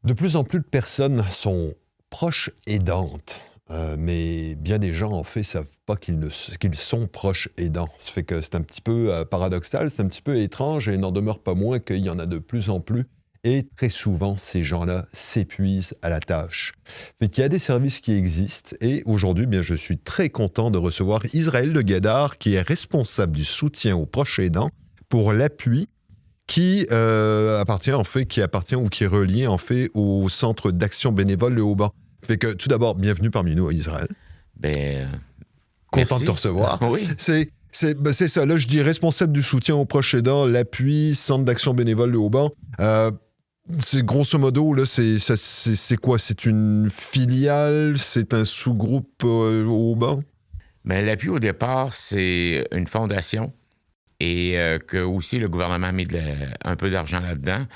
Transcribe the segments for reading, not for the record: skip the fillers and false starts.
De plus en plus de personnes sont proches aidantes, mais bien des gens, en fait, savent pas qu'ils sont proches aidants. Ça fait que c'est un petit peu paradoxal, c'est un petit peu étrange, et il n'en demeure pas moins qu'il y en a de plus en plus. Et très souvent, ces gens-là s'épuisent à la tâche. Fait qu'il y a des services qui existent, et aujourd'hui, bien, je suis très content de recevoir Israël Le Gueddard, qui est responsable du soutien aux proches aidants pour l'appui qui appartient ou qui est relié en fait au Centre d'action bénévole Le Haut-Ban. Fait que tout d'abord, bienvenue parmi nous, Israël. Content Merci. de te recevoir. Oui. C'est ça, là je dis responsable du soutien aux proches aidants, l'appui, Centre d'action bénévole Le Haut-Ban. C'est grosso modo, là, c'est quoi? C'est une filiale? C'est un sous-groupe au Haut-Ban? Mais l'appui au départ, c'est une fondation et que aussi le gouvernement a mis un peu d'argent là-dedans.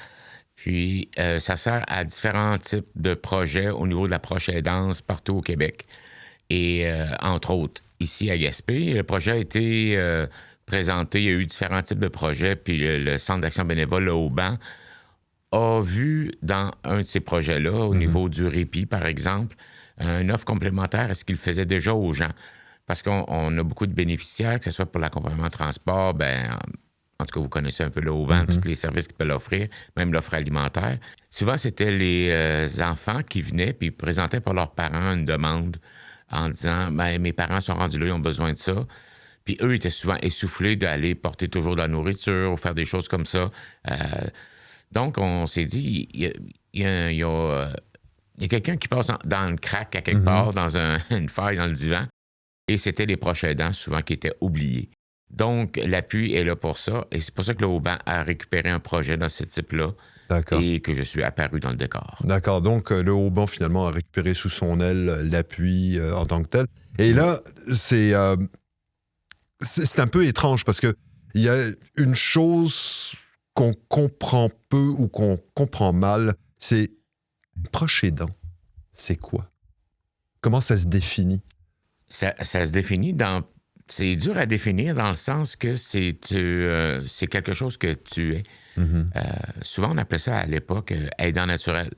Puis ça sert à différents types de projets au niveau de la proche aidance partout au Québec. Et entre autres, ici à Gaspé, le projet a été présenté, il y a eu différents types de projets, puis le Centre d'action bénévole, le Haut-Ban, a vu dans un de ces projets-là, au niveau du répit, par exemple, une offre complémentaire à ce qu'il faisait déjà aux gens. Parce qu'on a beaucoup de bénéficiaires, que ce soit pour l'accompagnement de transport, en tout cas, vous connaissez un peu le Haut-Ban, tous les services qu'il peut l'offrir, même l'offre alimentaire. Souvent, c'était les enfants qui venaient puis présentaient pour leurs parents une demande en disant « mes parents sont rendus là, ils ont besoin de ça ». Puis eux étaient souvent essoufflés d'aller porter toujours de la nourriture ou faire des choses comme ça. Donc, on s'est dit, il y a quelqu'un qui passe dans le crack à quelque part, dans une faille dans le divan. Et c'était les proches aidants, souvent, qui étaient oubliés. Donc, l'appui est là pour ça. Et c'est pour ça que le Haut-Ban a récupéré un projet dans ce type-là. D'accord. Et que je suis apparu dans le décor. D'accord. Donc, le Haut-Ban, finalement, a récupéré sous son aile l'appui en tant que tel. Et là, c'est un peu étrange parce qu'il y a une chose qu'on comprend peu ou qu'on comprend mal, c'est proche aidant. C'est quoi? Comment ça se définit? Ça se définit dans... C'est dur à définir dans le sens que c'est quelque chose que tu es. Souvent, on appelait ça à l'époque aidant naturel.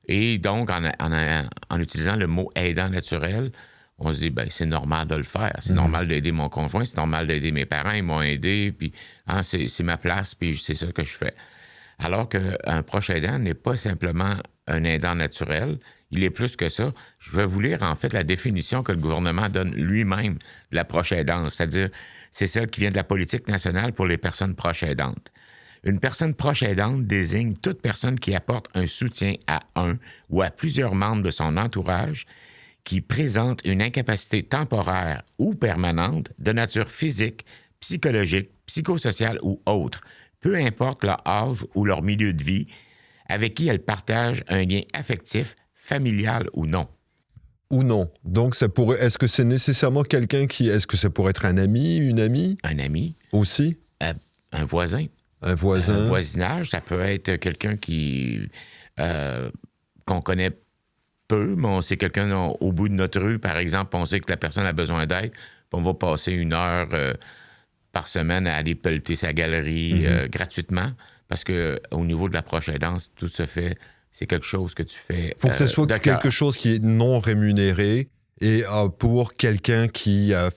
Et donc, en utilisant le mot aidant naturel, on se dit, c'est normal de le faire. C'est normal d'aider mon conjoint, c'est normal d'aider mes parents, ils m'ont aidé, puis c'est ma place, puis c'est ça que je fais. Alors qu'un proche aidant n'est pas simplement un aidant naturel, il est plus que ça. Je vais vous lire, en fait, la définition que le gouvernement donne lui-même de la proche aidance, c'est-à-dire, c'est celle qui vient de la politique nationale pour les personnes proches aidantes. Une personne proche aidante désigne toute personne qui apporte un soutien à un ou à plusieurs membres de son entourage qui présente une incapacité temporaire ou permanente de nature physique, psychologique, psychosociale ou autre, peu importe leur âge ou leur milieu de vie, avec qui elle partage un lien affectif, familial ou non. Ou non. Donc, est-ce que c'est nécessairement quelqu'un qui... Est-ce que ça pourrait être un ami, une amie? Un ami. Aussi? Un voisin. Un voisin. Un voisinage, ça peut être quelqu'un qu'on connaît peu, mais on sait quelqu'un au bout de notre rue, par exemple, on sait que la personne a besoin d'aide, puis on va passer 1 heure par semaine à aller pelleter sa galerie gratuitement, parce qu'au niveau de la proche aidance, tout se fait, c'est quelque chose que tu fais. Il faut que ce soit quelque chose qui est non rémunéré et pour quelqu'un qui a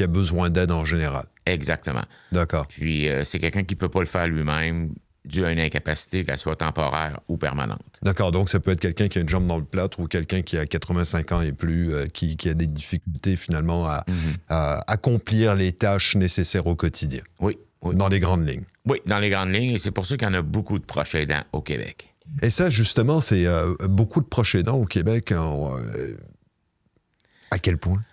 besoin d'aide en général. Exactement. D'accord. Puis c'est quelqu'un qui ne peut pas le faire lui-même dû à une incapacité, qu'elle soit temporaire ou permanente. D'accord. Donc, ça peut être quelqu'un qui a une jambe dans le plâtre ou quelqu'un qui a 85 ans et plus, qui a des difficultés finalement à accomplir les tâches nécessaires au quotidien. Oui. Dans les grandes lignes. Oui, dans les grandes lignes. Et c'est pour ça qu'il y en a beaucoup de proches aidants au Québec. Et ça, justement, c'est beaucoup de proches aidants au Québec. À quel point?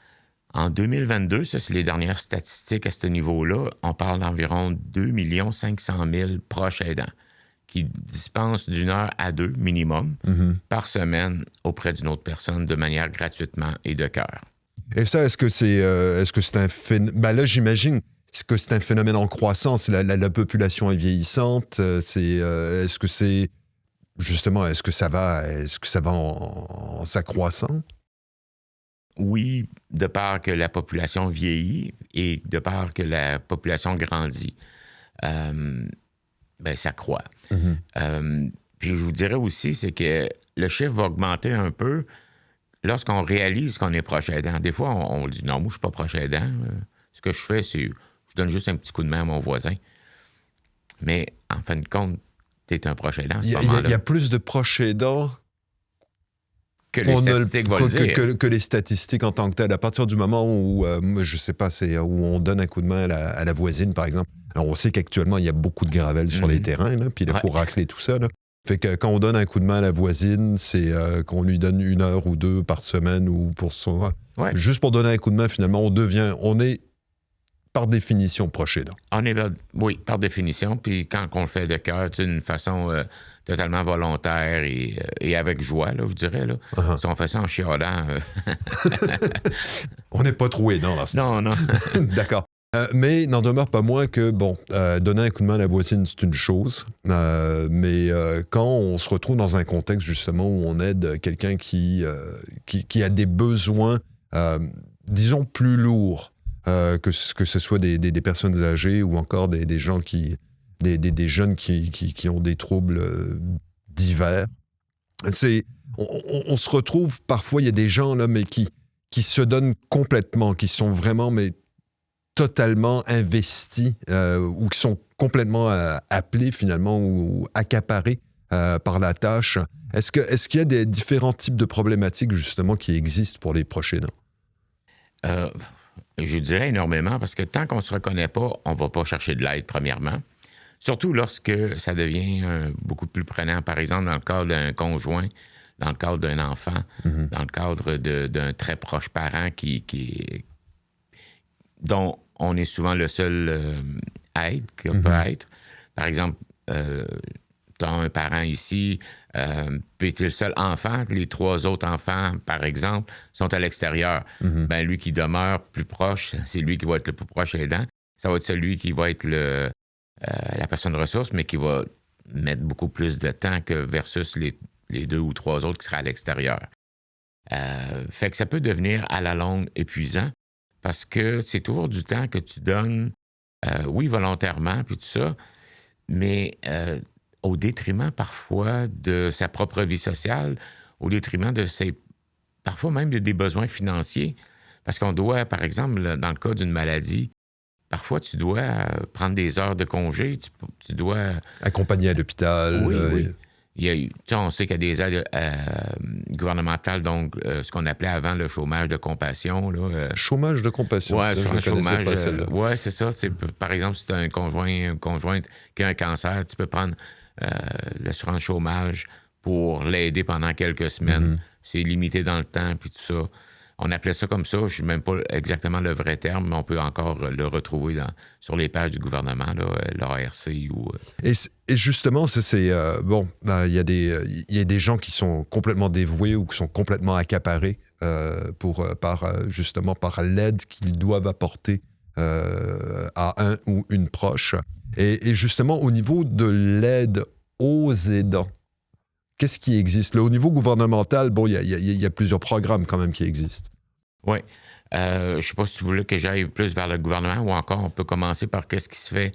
En 2022, ça, c'est les dernières statistiques à ce niveau-là, on parle d'environ 2 500 000 proches aidants qui dispensent d'1 heure à 2 minimum par semaine auprès d'une autre personne de manière gratuitement et de cœur. Et ça, est-ce que c'est un phénomène... là, j'imagine que c'est un phénomène en croissance. La population est vieillissante. Est-ce que c'est... Justement, est-ce que ça va en s'accroissant? Oui, de part que la population vieillit et de part que la population grandit, ça croît. Puis Puis je vous dirais aussi, c'est que le chiffre va augmenter un peu lorsqu'on réalise qu'on est proche aidant. Des fois, on dit « Non, moi, je suis pas proche aidant. Ce que je fais, c'est je donne juste un petit coup de main à mon voisin. » Mais en fin de compte, tu es un proche aidant à ce moment-là. Il y a plus de proches aidants que les statistiques vont le dire. Que les statistiques en tant que telles. À partir du moment où, je sais pas, c'est où on donne un coup de main à la voisine, par exemple. Alors, on sait qu'actuellement, il y a beaucoup de gravelle sur les terrains, là, puis il faut racler tout ça. Là. Fait que quand on donne un coup de main à la voisine, c'est qu'on lui donne 1 heure ou 2 par semaine ou pour ça. Ouais. Juste pour donner un coup de main, finalement, on est par définition proche aidant. Oui, par définition. Puis quand on le fait de cœur, d'une façon totalement volontaire et avec joie, là, je dirais. Là. Uh-huh. Si on fait ça en chialant... On n'est pas trop aidant, là. Non. D'accord. Mais n'en demeure pas moins que, donner un coup de main à la voisine, c'est une chose. Mais quand on se retrouve dans un contexte, justement, où on aide quelqu'un qui a des besoins, disons, plus lourds, que ce soit des personnes âgées ou encore des gens des jeunes qui ont des troubles divers. On se retrouve, parfois, il y a des gens, là, mais qui se donnent complètement, qui sont vraiment, mais totalement investis ou qui sont complètement appelés finalement ou accaparés par la tâche. Est-ce qu'il y a des différents types de problématiques justement qui existent pour les proches aidants? Je dirais énormément parce que tant qu'on ne se reconnaît pas, on ne va pas chercher de l'aide premièrement. Surtout lorsque ça devient beaucoup plus prenant, par exemple dans le cadre d'un conjoint, dans le cadre d'un enfant, dans le cadre d'un très proche parent dont on est souvent le seul aide que peut être. Par exemple, tu as un parent ici, puis tu es le seul enfant, les 3 autres enfants, par exemple, sont à l'extérieur. Ben, lui qui demeure plus proche, c'est lui qui va être le plus proche aidant. Ça va être celui qui va être la personne ressource, mais qui va mettre beaucoup plus de temps que versus les 2 ou 3 autres qui seraient à l'extérieur. Fait que ça peut devenir à la longue épuisant parce que c'est toujours du temps que tu donnes, oui, volontairement, puis tout ça, mais au détriment parfois de sa propre vie sociale, au détriment de parfois même des besoins financiers. Parce qu'on doit, par exemple, dans le cas d'une maladie, parfois tu dois prendre des heures de congé, tu dois... Accompagner à l'hôpital. Oui. On sait qu'il y a des aides gouvernementales, donc ce qu'on appelait avant le chômage de compassion. Chômage de compassion? Oui, sur un chômage. Oui, c'est ça. Par exemple, si tu as un conjointe qui a un cancer, tu peux prendre l'assurance chômage pour l'aider pendant quelques semaines. C'est limité dans le temps, puis tout ça. On appelait ça comme ça. Je ne sais même pas exactement le vrai terme, mais on peut encore le retrouver sur les pages du gouvernement, l'ARC ou... Et justement, il y a des gens qui sont complètement dévoués ou qui sont complètement accaparés par l'aide qu'ils doivent apporter à un ou une proche. Et justement, au niveau de l'aide aux aidants, qu'est-ce qui existe? Là, au niveau gouvernemental, il y a plusieurs programmes quand même qui existent. Oui. Je ne sais pas si tu voulais que j'aille plus vers le gouvernement ou encore on peut commencer par qu'est-ce qui se fait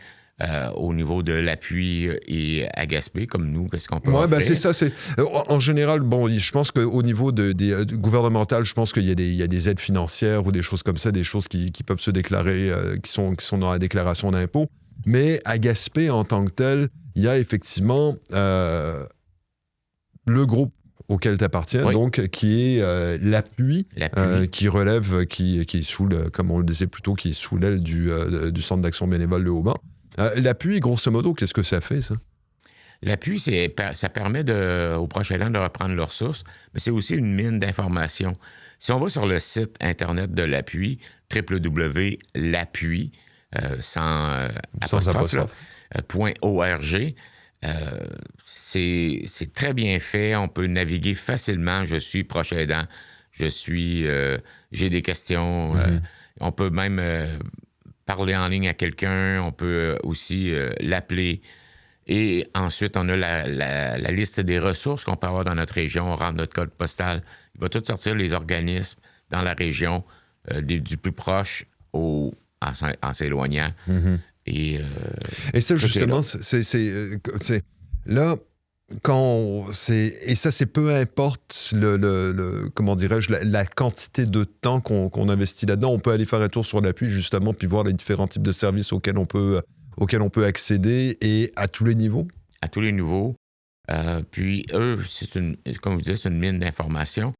au niveau de l'appui et à Gaspé, comme nous, qu'est-ce qu'on peut offrir? Oui, c'est ça. En général, je pense qu'au niveau gouvernemental, je pense qu'il y a des aides financières ou des choses comme ça, des choses qui peuvent se déclarer, qui sont dans la déclaration d'impôt. Mais à Gaspé, en tant que tel, il y a effectivement le groupe auquel tu appartiens, donc, qui est l'appui. Qui relève, qui est sous, comme on le disait plus tôt, qui est sous l'aile du Centre d'action bénévole de Haut-Mont. L'appui, grosso modo, qu'est-ce que ça fait, ça? L'appui, ça permet aux proches aidants de reprendre leurs ressources, mais c'est aussi une mine d'informations. Si on va sur le site Internet de l'appui, www.l'appui, sans apostrophe, .org, c'est très bien fait. On peut naviguer facilement. Je suis proche aidant. J'ai des questions. On peut même parler en ligne à quelqu'un. On peut aussi l'appeler. Et ensuite, on a la liste des ressources qu'on peut avoir dans notre région. On rentre notre code postal. Il va tout sortir les organismes dans la région, du plus proche en s'éloignant. Et ça, justement, là, Et ça, c'est peu importe comment dirais-je, la quantité de temps qu'on investit là-dedans. On peut aller faire un tour sur l'appui, justement, puis voir les différents types de services auxquels on peut accéder, et à tous les niveaux. À tous les niveaux. Puis eux, comme je disais, c'est une mine d'informations.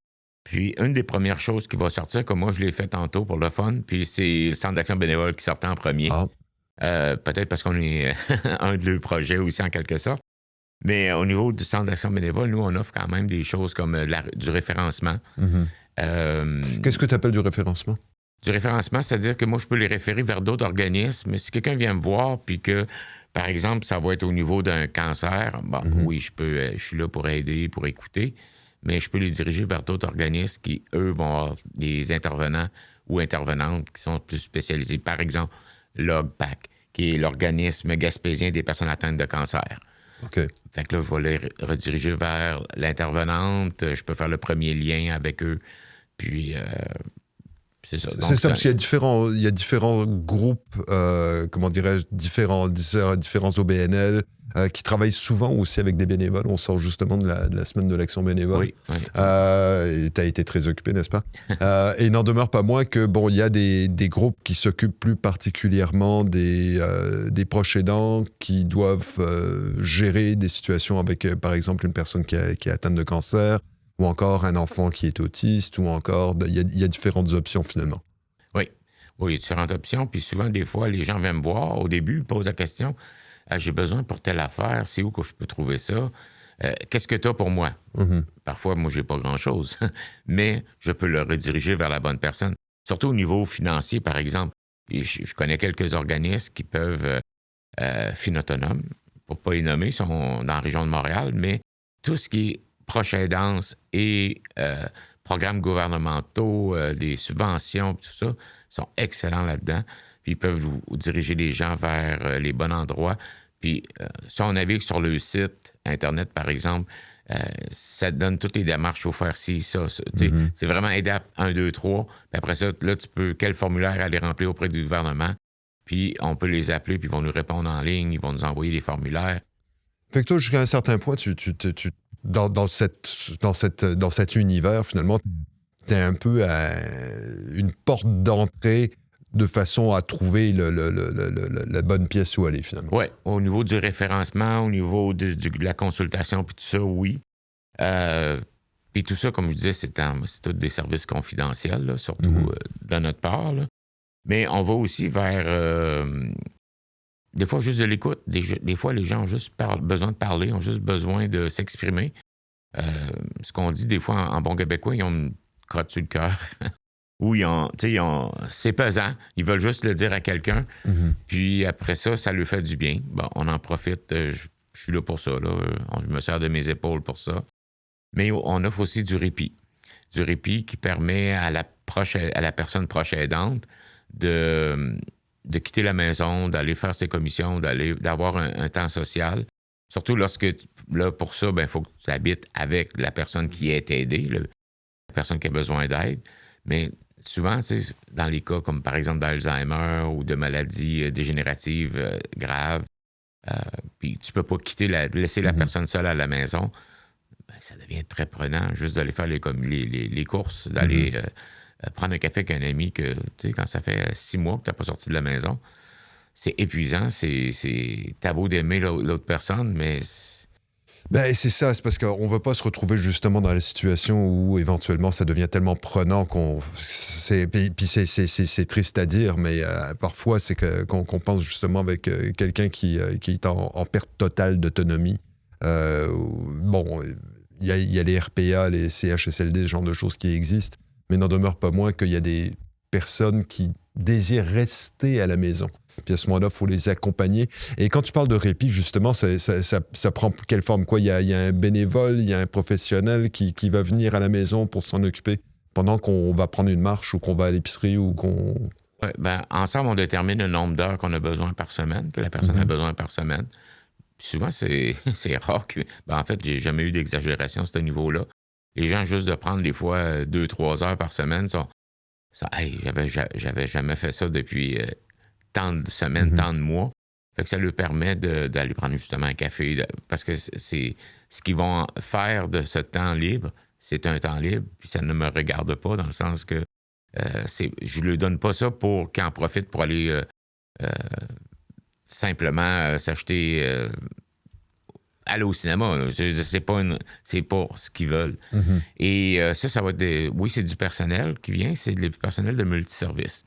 Puis une des premières choses qui va sortir, comme moi je l'ai fait tantôt pour le fun, puis c'est le Centre d'action bénévole qui sortait en premier. Peut-être parce qu'on est un de leurs projets aussi en quelque sorte. Mais au niveau du Centre d'action bénévole, nous, on offre quand même des choses comme du référencement. Qu'est-ce que tu appelles du référencement? Du référencement, c'est-à-dire que moi, je peux les référer vers d'autres organismes. Si quelqu'un vient me voir, puis que, par exemple, ça va être au niveau d'un cancer, bon, oui, je suis là pour aider, pour écouter, mais je peux les diriger vers d'autres organismes qui, eux, vont avoir des intervenants ou intervenantes qui sont plus spécialisés. Par exemple, LogPac, qui est l'organisme gaspésien des personnes atteintes de cancer. OK. Fait que là, je vais les rediriger vers l'intervenante. Je peux faire le premier lien avec eux. Puis, c'est ça. C'est ça, parce qu'il y a différents groupes, comment dirais-je, différents OBNL qui travaillent souvent aussi avec des bénévoles. On sort justement de la semaine de l'action bénévole. Oui. Et tu as été très occupé, n'est-ce pas? Et il n'en demeure pas moins que, bon, il y a des groupes qui s'occupent plus particulièrement des proches aidants qui doivent gérer des situations avec, par exemple, une personne qui est atteinte de cancer, ou encore un enfant qui est autiste, ou encore, il y a différentes options finalement. Oui, il y a différentes options. Puis souvent, des fois, les gens viennent me voir. Au début, ils posent la question, j'ai besoin pour telle affaire, c'est où que je peux trouver ça? Qu'est-ce que tu as pour moi? Parfois, moi, j'ai pas grand-chose, mais je peux le rediriger vers la bonne personne. Surtout au niveau financier, par exemple. Et je connais quelques organismes qui peuvent, Finautonome, pour pas les nommer, ils sont dans la région de Montréal, mais tout ce qui est proche aidance et programmes gouvernementaux, des subventions, tout ça, sont excellents là-dedans. Puis ils peuvent vous diriger les gens vers les bons endroits. Puis si on navigue sur le site Internet, par exemple, ça te donne toutes les démarches, il faut faire ci, ça. C'est vraiment aider à 1, 2, 3. Puis après ça, là, tu peux, quel formulaire aller remplir auprès du gouvernement. Puis on peut les appeler, puis ils vont nous répondre en ligne, ils vont nous envoyer les formulaires. Fait que toi, jusqu'à un certain point, dans cet univers, finalement, tu es un peu à une porte d'entrée de façon à trouver la bonne pièce où aller, finalement. Oui, au niveau du référencement, au niveau de la consultation, puis tout ça, oui. Puis tout ça, comme je disais, c'est tous des services confidentiels, là, surtout de notre part. Là. Mais on va aussi vers... des fois, juste de l'écoute. Des fois, les gens ont juste besoin de parler, ont juste besoin de s'exprimer. Ce qu'on dit des fois en bon québécois, ils ont une crotte sur le cœur. Ou c'est pesant. Ils veulent juste le dire à quelqu'un. Puis après ça, ça leur fait du bien. Bon, on en profite. Je suis là pour ça. Là. Je me sers de mes épaules pour ça. Mais on offre aussi du répit. Du répit qui permet à la personne proche aidante de quitter la maison, d'aller faire ses commissions, d'avoir un temps social. Surtout lorsque, là, pour ça, il faut que tu habites avec la personne qui est aidée, la personne qui a besoin d'aide. Mais souvent, dans les cas comme par exemple d'Alzheimer ou de maladies dégénératives graves, puis tu peux pas laisser la personne seule à la maison, ça devient très prenant juste d'aller faire les courses, d'aller prendre un café avec un ami que, quand ça fait 6 mois que tu n'as pas sorti de la maison. C'est épuisant, t'as beau d'aimer l'autre personne, mais... C'est ça, c'est parce qu'on ne veut pas se retrouver justement dans la situation où éventuellement ça devient tellement prenant puis c'est triste à dire, mais parfois c'est qu'on pense justement avec quelqu'un qui est en perte totale d'autonomie. Il y a les RPA, les CHSLD, ce genre de choses qui existent, mais n'en demeure pas moins qu'il y a des personnes qui désirent rester à la maison. Puis à ce moment-là, il faut les accompagner. Et quand tu parles de répit, justement, ça prend quelle forme? Il y a un bénévole, il y a un professionnel qui va venir à la maison pour s'en occuper pendant qu'on va prendre une marche ou qu'on va à l'épicerie ou qu'on... Ouais, ensemble, on détermine le nombre d'heures qu'on a besoin par semaine, que la personne a besoin par semaine. Puis souvent, c'est rare que... en fait, j'ai jamais eu d'exagération à ce niveau-là. Les gens, juste de prendre des fois 2-3 heures par semaine, j'avais jamais fait ça depuis... tant de semaines, tant de mois. Fait que ça lui permet d'aller prendre justement un café, parce que c'est ce qu'ils vont faire de ce temps libre, c'est un temps libre, puis ça ne me regarde pas dans le sens que je ne lui donne pas ça pour qu'il en profite pour aller simplement s'acheter... aller au cinéma. Là. C'est pas ce qu'ils veulent. Mhm. Et ça va être... Oui, c'est du personnel qui vient, c'est du personnel de multiservice.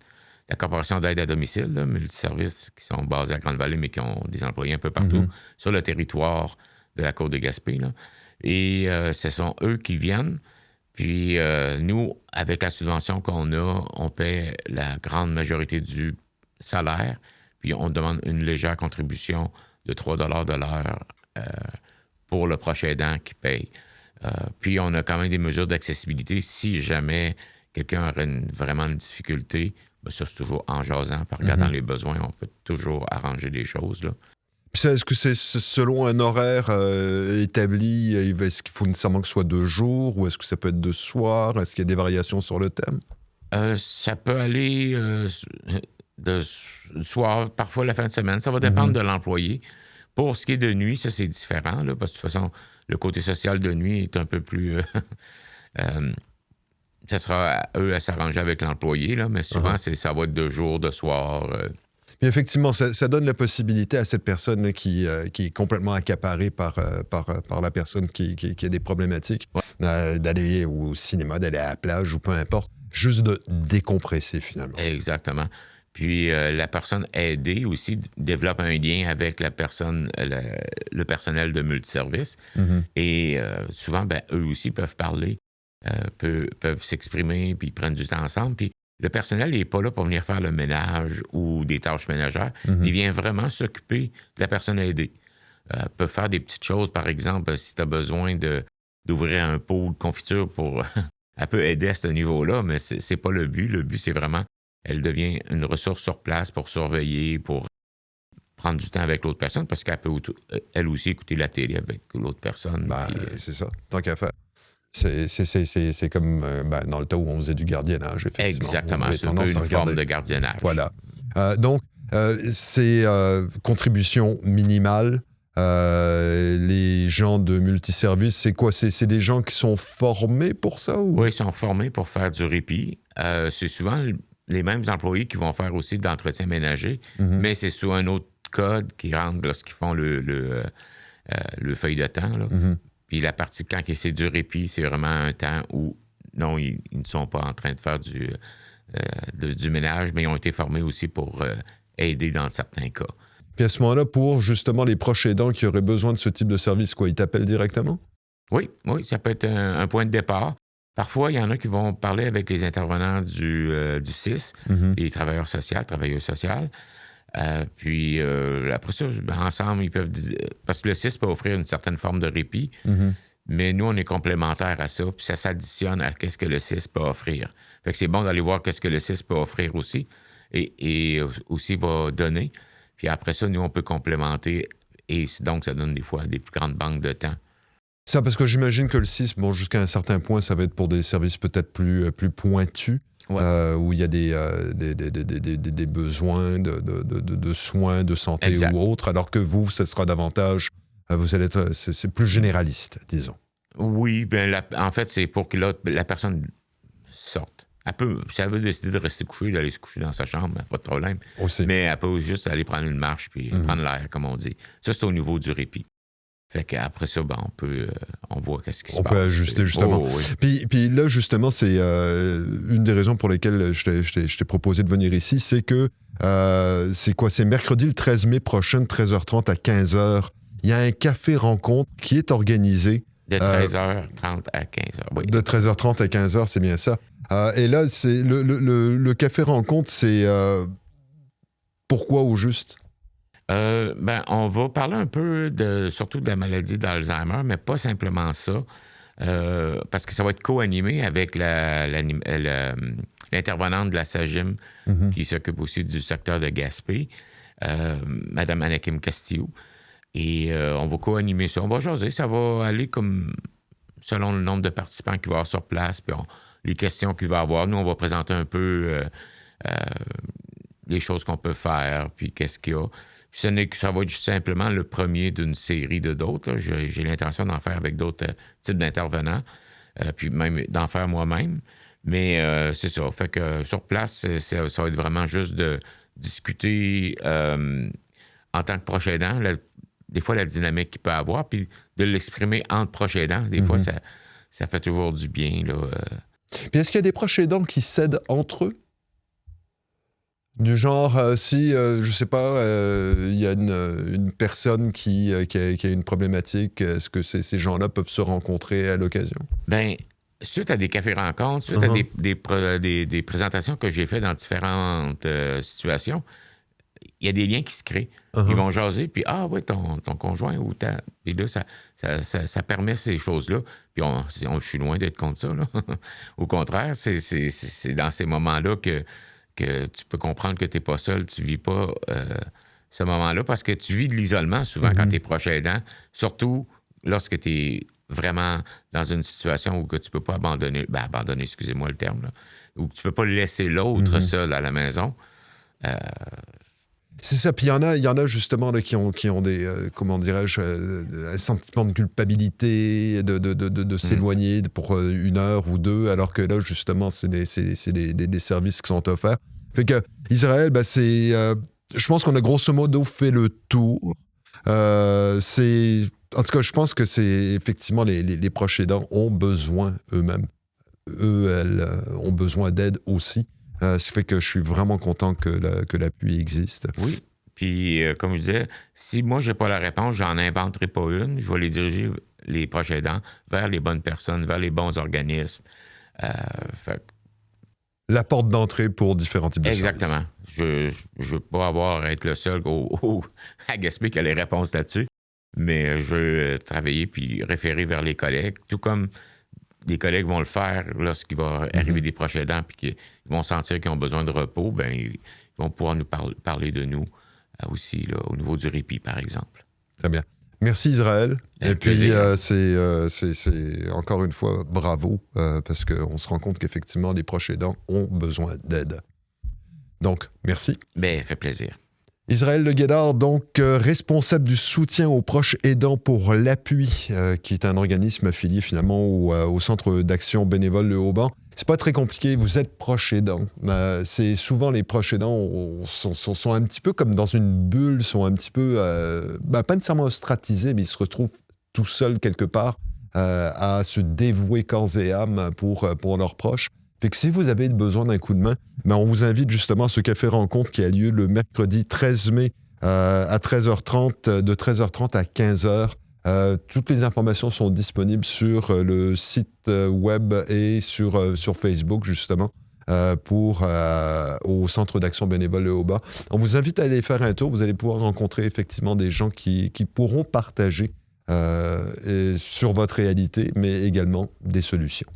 La Corporation d'aide à domicile, là, multiservices qui sont basés à Grande-Vallée, mais qui ont des employés un peu partout sur le territoire de la Côte-de-Gaspé. Là. Et ce sont eux qui viennent. Puis nous, avec la subvention qu'on a, on paie la grande majorité du salaire. Puis on demande une légère contribution de 3 de l'heure pour le proche aidant qui paye. Puis on a quand même des mesures d'accessibilité. Si jamais quelqu'un aurait vraiment une difficulté, bien, ça, c'est toujours en jasant, par regardant les besoins, on peut toujours arranger des choses. Là. Puis ça, est-ce que c'est selon un horaire établi? Est-ce qu'il faut nécessairement que ce soit de jour ou est-ce que ça peut être de soir? Est-ce qu'il y a des variations sur le thème? Ça peut aller de soir, parfois la fin de semaine. Ça va dépendre de l'employé. Pour ce qui est de nuit, ça, c'est différent, là, parce que de toute façon, le côté social de nuit est un peu plus... ça sera à eux à s'arranger avec l'employé, là, mais souvent, ça va être de jour, de soir. Puis effectivement, ça donne la possibilité à cette personne là, qui est complètement accaparée par la personne qui a des problématiques d'aller au cinéma, d'aller à la plage ou peu importe, juste de décompresser finalement. Exactement. Puis la personne aidée aussi développe un lien avec la personne, le personnel de multiservice. Et souvent, ben, eux aussi peuvent parler, peuvent s'exprimer, puis prendre du temps ensemble. Puis le personnel n'est pas là pour venir faire le ménage ou des tâches ménagères. Il vient vraiment s'occuper de la personne aidée. Peut faire des petites choses, par exemple, si tu as besoin d'ouvrir un pot de confiture pour... elle peut aider à ce niveau-là, mais c'est pas le but. Le but, c'est vraiment... Elle devient une ressource sur place pour surveiller, pour prendre du temps avec l'autre personne, parce qu'elle peut, elle aussi, écouter la télé avec l'autre personne. Ben, puis, c'est ça, tant qu'à faire. C'est comme dans le temps où on faisait du gardiennage, effectivement. Exactement, c'est un peu une forme de gardiennage. Voilà. Donc, c'est contribution minimale. Les gens de multiservices, c'est quoi? C'est des gens qui sont formés pour ça? Ou? Oui, ils sont formés pour faire du répit. C'est souvent les mêmes employés qui vont faire aussi de l'entretien ménager, mais c'est sous un autre code qui rentre lorsqu'ils font le feuille de temps. Là. Puis la partie, quand c'est du répit, c'est vraiment un temps où, non, ils ne sont pas en train de faire du ménage, mais ils ont été formés aussi pour aider dans certains cas. Puis à ce moment-là, pour justement les proches aidants qui auraient besoin de ce type de service, quoi, ils t'appellent directement? Oui, ça peut être un point de départ. Parfois, il y en a qui vont parler avec les intervenants du CIS, les travailleurs sociaux. Puis après ça, ensemble, ils peuvent... Parce que le CIS peut offrir une certaine forme de répit, mais nous, on est complémentaires à ça, puis ça s'additionne à qu'est-ce que le CIS peut offrir. Fait que c'est bon d'aller voir qu'est-ce que le CIS peut offrir aussi, et aussi va donner. Puis après ça, nous, on peut complémenter, et donc ça donne des fois des plus grandes banques de temps. Ça, parce que j'imagine que le CIS, bon, jusqu'à un certain point, ça va être pour des services peut-être plus pointus, où il y a des besoins de soins, de santé ou autres, alors que vous, ça sera davantage, vous allez être, c'est plus généraliste, disons. Oui, bien, en fait, c'est pour que la personne sorte. Si elle veut décider de rester couchée, d'aller se coucher dans sa chambre, pas de problème. Aussi. Mais elle peut juste aller prendre une marche puis prendre l'air, comme on dit. Ça, c'est au niveau du répit. Fait qu'après ça, on voit qu'est-ce qui se passe. On peut ajuster, justement. Oh, oui. Puis là, justement, c'est une des raisons pour lesquelles je t'ai proposé de venir ici, c'est que c'est mercredi le 13 mai prochain, de 13h30 à 15h. Il y a un café rencontre qui est organisé. De 13h30 à 15h, oui. De 13h30 à 15h, c'est bien ça. Et là, c'est le café rencontre, c'est pourquoi au juste? On va parler un peu surtout de la maladie d'Alzheimer, mais pas simplement ça, parce que ça va être co-animé avec l'intervenante de la SAGIM qui s'occupe aussi du secteur de Gaspé, Mme Anakim Castillo. Et on va co-animer ça. On va jaser, ça va aller comme selon le nombre de participants qu'il va y avoir sur place, puis les questions qu'il va y avoir. Nous, on va présenter un peu les choses qu'on peut faire, puis qu'est-ce qu'il y a. Ça va être simplement le premier d'une série de d'autres. Là. J'ai l'intention d'en faire avec d'autres types d'intervenants, puis même d'en faire moi-même. Mais c'est ça. Fait que sur place, ça va être vraiment juste de discuter en tant que proche aidant, des fois la dynamique qu'il peut avoir, puis de l'exprimer entre proches aidants. Des fois, ça fait toujours du bien. Là. Puis est-ce qu'il y a des proches aidants qui s'aident entre eux? Du genre, si, je sais pas, il y a une personne qui a une problématique, est-ce que ces gens-là peuvent se rencontrer à l'occasion? Bien, suite à des cafés-rencontres, suite à des présentations que j'ai faites dans différentes situations, il y a des liens qui se créent. Ils vont jaser, puis oui, ton conjoint ou ta... Puis là, ça permet ces choses-là. Puis je suis loin d'être contre ça, là. Au contraire, c'est dans ces moments-là que tu peux comprendre que tu n'es pas seul, tu ne vis pas ce moment-là, parce que tu vis de l'isolement souvent quand tu es proche aidant, surtout lorsque tu es vraiment dans une situation où que tu ne peux pas abandonner, excusez-moi le terme, là, où tu ne peux pas laisser l'autre seul à la maison. C'est ça, puis il y en a justement là, qui ont des, comment dirais-je, un sentiment de culpabilité, de s'éloigner pour 1 heure ou 2, alors que là, justement, c'est des services qui sont offerts. Fait que Israël, je pense qu'on a grosso modo fait le tour. En tout cas, je pense que c'est effectivement les proches aidants ont besoin eux-mêmes. Elles ont besoin d'aide aussi. Ça fait que je suis vraiment content que l'appui existe. Oui. Puis, comme je disais, si moi, je n'ai pas la réponse, j'en inventerai pas une. Je vais les diriger, les proches aidants, vers les bonnes personnes, vers les bons organismes. La porte d'entrée pour différents types de services. Exactement. Je ne veux pas être le seul à Gaspé qui a les réponses là-dessus, mais je veux travailler puis référer vers les collègues, tout comme les collègues vont le faire lorsqu'il va arriver des proches aidants puis qu'ils vont sentir qu'ils ont besoin de repos, bien, ils vont pouvoir nous parler de nous aussi, là, au niveau du répit, par exemple. Très bien. Merci Israël. Avec Et puis, plaisir. c'est encore une fois bravo, parce qu'on se rend compte qu'effectivement, les proches aidants ont besoin d'aide. Donc, merci. Bien, fait plaisir. Israël Le Guédard, donc responsable du soutien aux proches aidants pour l'appui, qui est un organisme affilié finalement au Centre d'action bénévole Le Haut-Ban. C'est pas très compliqué, vous êtes proche aidant. C'est souvent les proches aidants sont un petit peu comme dans une bulle, sont un petit peu, pas nécessairement ostratisés, mais ils se retrouvent tout seuls quelque part à se dévouer corps et âme pour leurs proches. Fait que si vous avez besoin d'un coup de main, on vous invite justement à ce café-rencontre qui a lieu le mercredi 13 mai à 13h30, de 13h30 à 15h. Toutes les informations sont disponibles sur le site web et sur Facebook, justement, au Centre d'action bénévole Le Haut-Ban. On vous invite à aller faire un tour. Vous allez pouvoir rencontrer effectivement des gens qui pourront partager sur votre réalité, mais également des solutions.